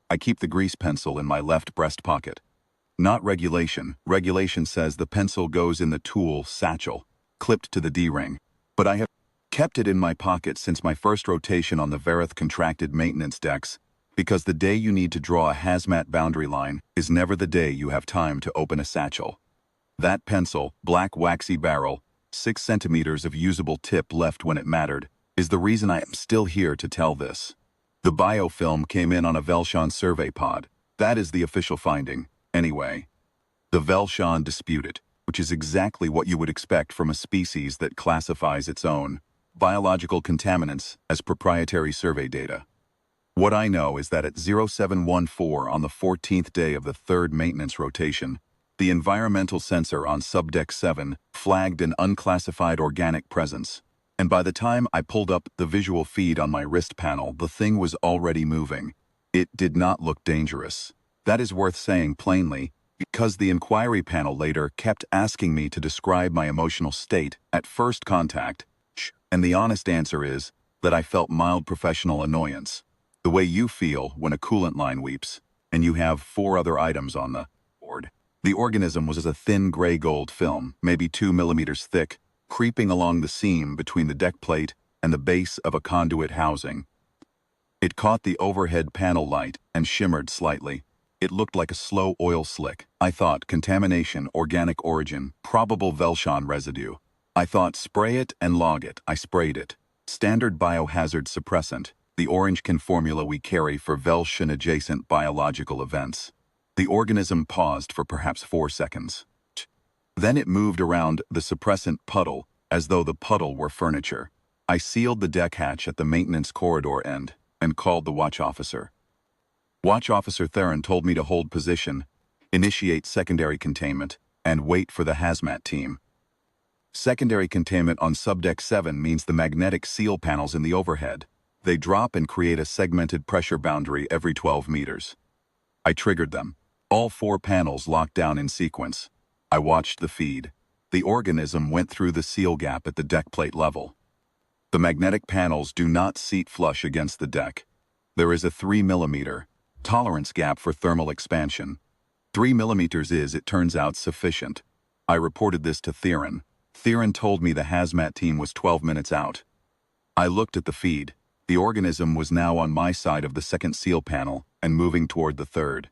I keep the grease pencil in my left breast pocket. Not regulation. Regulation says the pencil goes in the tool satchel, clipped to the D-ring. But I have kept it in my pocket since my first rotation on the Verith contracted maintenance decks, because the day you need to draw a hazmat boundary line is never the day you have time to open a satchel. That pencil, black waxy barrel, 6 centimeters of usable tip left when it mattered, is the reason I am still here to tell this. The biofilm came in on a vel'shan survey pod. That is the official finding, anyway. The vel'shan disputed, which is exactly what you would expect from a species that classifies its own biological contaminants as proprietary survey data. What I know is that at 0714 on the 14th day of the third maintenance rotation, the environmental sensor on Subdeck 7 flagged an unclassified organic presence, and by the time I pulled up the visual feed on my wrist panel, the thing was already moving. It did not look dangerous. That is worth saying plainly, because the inquiry panel later kept asking me to describe my emotional state at first contact, and the honest answer is that I felt mild professional annoyance. The way you feel when a coolant line weeps, and you have 4 other items on the board. The organism was a thin gray-gold film, maybe 2 millimeters thick, creeping along the seam between the deck plate and the base of a conduit housing. It caught the overhead panel light and shimmered slightly. It looked like a slow oil slick. I thought contamination, organic origin, probable vel'shan residue. I thought spray it and log it. I sprayed it. Standard biohazard suppressant, the orange can formula we carry for vel'shan-adjacent biological events. The organism paused for perhaps 4 seconds. Then it moved around the suppressant puddle as though the puddle were furniture. I sealed the deck hatch at the maintenance corridor end and called the watch officer. Watch Officer Theron told me to hold position, initiate secondary containment, and wait for the hazmat team. Secondary containment on Subdeck 7 means the magnetic seal panels in the overhead. They drop and create a segmented pressure boundary every 12 meters. I triggered them. All 4 panels locked down in sequence. I watched the feed. The organism went through the seal gap at the deck plate level. The magnetic panels do not seat flush against the deck. There is a 3 millimeter tolerance gap for thermal expansion. 3 millimeters is, it turns out, sufficient. I reported this to Theron. Theron told me the hazmat team was 12 minutes out. I looked at the feed. The organism was now on my side of the second seal panel and moving toward the third.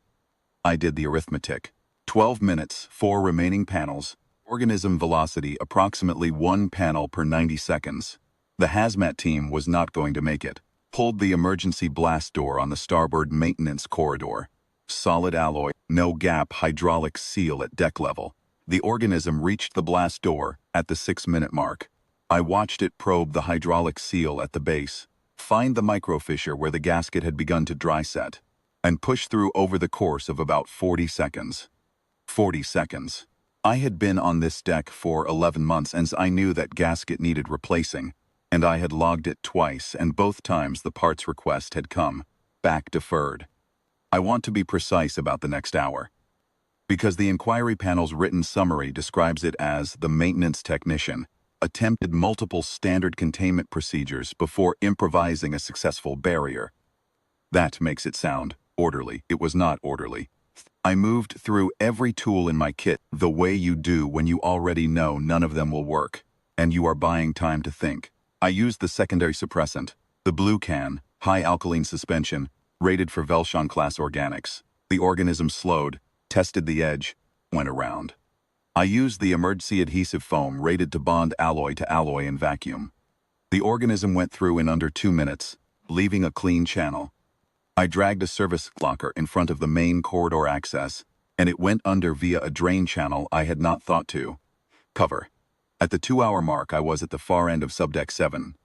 I did the arithmetic. 12 minutes, 4 remaining panels, organism velocity approximately 1 panel per 90 seconds. The hazmat team was not going to make it. Pulled the emergency blast door on the starboard maintenance corridor. Solid alloy, no gap hydraulic seal at deck level. The organism reached the blast door at the 6-minute mark. I watched it probe the hydraulic seal at the base, find the microfissure where the gasket had begun to dry set, and push through over the course of about 40 seconds. 40 seconds. I had been on this deck for 11 months and I knew that gasket needed replacing, and I had logged it twice, and both times the parts request had come back deferred. I want to be precise about the next hour, because the inquiry panel's written summary describes it as the maintenance technician attempted multiple standard containment procedures before improvising a successful barrier. That makes it sound orderly. It was not orderly. I moved through every tool in my kit the way you do when you already know none of them will work, and you are buying time to think. I used the secondary suppressant, the blue can, high alkaline suspension, rated for vel'shan class organics. The organism slowed, tested the edge, went around. I used the emergency adhesive foam rated to bond alloy to alloy in vacuum. The organism went through in under 2 minutes, leaving a clean channel. I dragged a service locker in front of the main corridor access, and it went under via a drain channel I had not thought to cover. At the 2-hour mark, I was at the far end of Subdeck 7,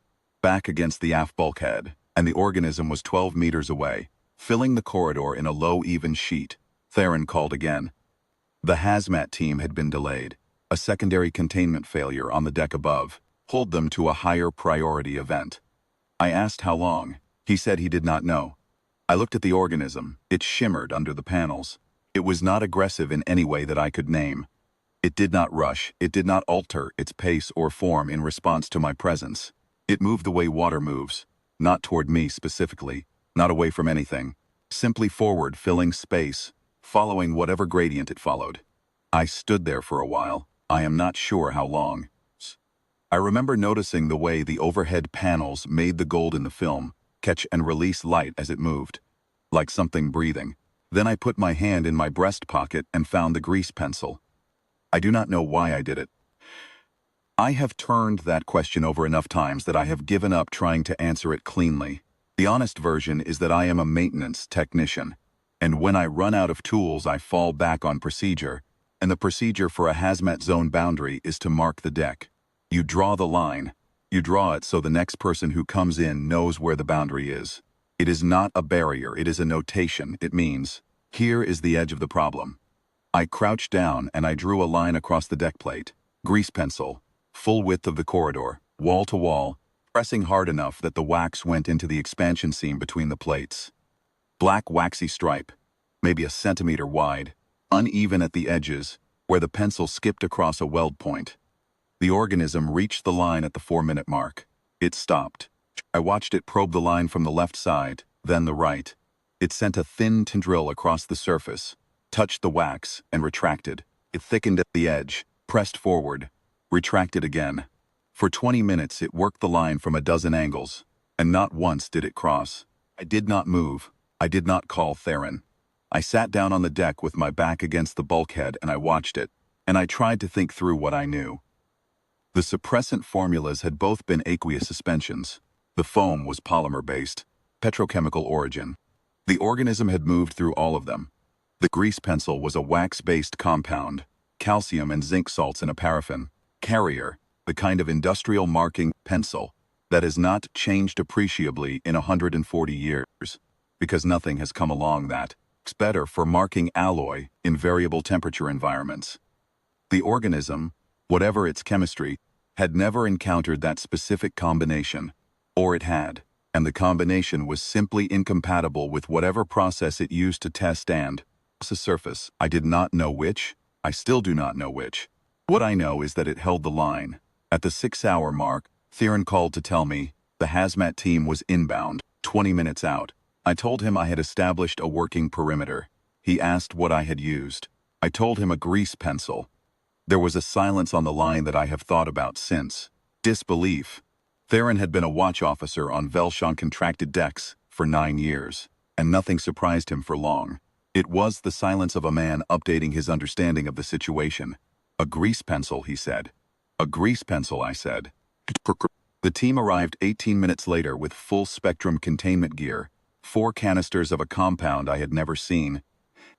back against the aft bulkhead, and the organism was 12 meters away, filling the corridor in a low, even sheet. Theron called again. The hazmat team had been delayed. A secondary containment failure on the deck above pulled them to a higher priority event. I asked how long. He said he did not know. I looked at the organism. It shimmered under the panels. It was not aggressive in any way that I could name. It did not rush. It did not alter its pace or form in response to my presence. It moved the way water moves, not toward me specifically, not away from anything, simply forward, filling space, following whatever gradient it followed. I stood there for a while. I am not sure how long. I remember noticing the way the overhead panels made the gold in the film catch and release light as it moved, like something breathing. Then I put my hand in my breast pocket and found the grease pencil. I do not know why I did it. I have turned that question over enough times that I have given up trying to answer it cleanly. The honest version is that I am a maintenance technician, and when I run out of tools I fall back on procedure, and the procedure for a hazmat zone boundary is to mark the deck. You draw the line. You draw it so the next person who comes in knows where the boundary is. It is not a barrier, it is a notation. It means, here is the edge of the problem. I crouched down and I drew a line across the deck plate. Grease pencil, full width of the corridor, wall to wall, pressing hard enough that the wax went into the expansion seam between the plates. Black waxy stripe, maybe a centimeter wide, uneven at the edges, where the pencil skipped across a weld point. The organism reached the line at the 4-minute mark. It stopped. I watched it probe the line from the left side, then the right. It sent a thin tendril across the surface, touched the wax, and retracted. It thickened at the edge, pressed forward, retracted again. For 20 minutes it worked the line from a dozen angles, and not once did it cross. I did not move. I did not call Theron. I sat down on the deck with my back against the bulkhead and I watched it, and I tried to think through what I knew. The suppressant formulas had both been aqueous suspensions. The foam was polymer-based, petrochemical origin. The organism had moved through all of them. The grease pencil was a wax-based compound, calcium and zinc salts in a paraffin. Carrier, the kind of industrial marking pencil that has not changed appreciably in 140 years, because nothing has come along that's better for marking alloy in variable temperature environments. The organism, whatever its chemistry, had never encountered that specific combination, or it had, and the combination was simply incompatible with whatever process it used to test and a surface. I did not know which. I still do not know which. What I know is that it held the line. At the 6-hour mark, Theron called to tell me the hazmat team was inbound, 20 minutes out. I told him I had established a working perimeter. He asked what I had used. I told him a grease pencil. There was a silence on the line that I have thought about since. Disbelief. Theron had been a watch officer on vel'shan contracted decks for 9 years, and nothing surprised him for long. It was the silence of a man updating his understanding of the situation. A grease pencil, he said. A grease pencil, I said. The team arrived 18 minutes later with full-spectrum containment gear, 4 canisters of a compound I had never seen,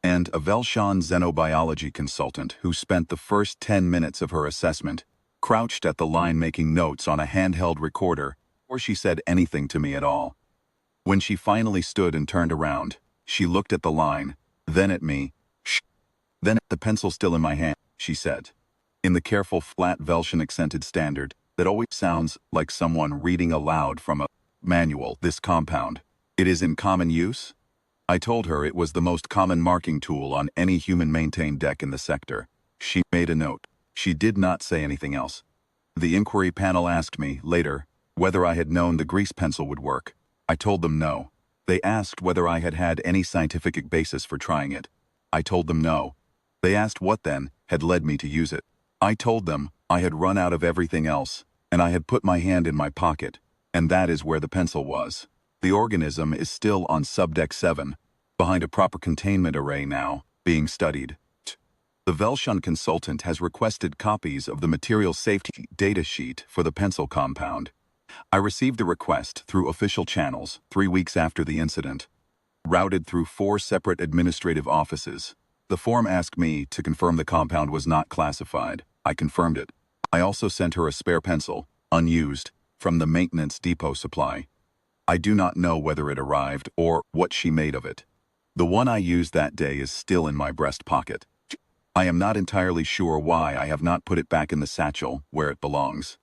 and a vel'shan xenobiology consultant who spent the first 10 minutes of her assessment crouched at the line making notes on a handheld recorder before she said anything to me at all. When she finally stood and turned around, she looked at the line, then at me. Then at the pencil still in my hand, she said, in the careful flat vel'shan accented standard that always sounds like someone reading aloud from a manual, this compound. It is in common use? I told her it was the most common marking tool on any human-maintained deck in the sector. She made a note. She did not say anything else. The inquiry panel asked me, later, whether I had known the grease pencil would work. I told them no. They asked whether I had had any scientific basis for trying it. I told them no. They asked what, then, had led me to use it. I told them I had run out of everything else, and I had put my hand in my pocket, and that is where the pencil was. The organism is still on subdeck 7, behind a proper containment array now, being studied. The vel'shan consultant has requested copies of the material safety data sheet for the pencil compound. I received the request through official channels 3 weeks after the incident, routed through 4 separate administrative offices. The form asked me to confirm the compound was not classified. I confirmed it. I also sent her a spare pencil, unused, from the maintenance depot supply. I do not know whether it arrived or what she made of it. The one I used that day is still in my breast pocket. I am not entirely sure why I have not put it back in the satchel where it belongs.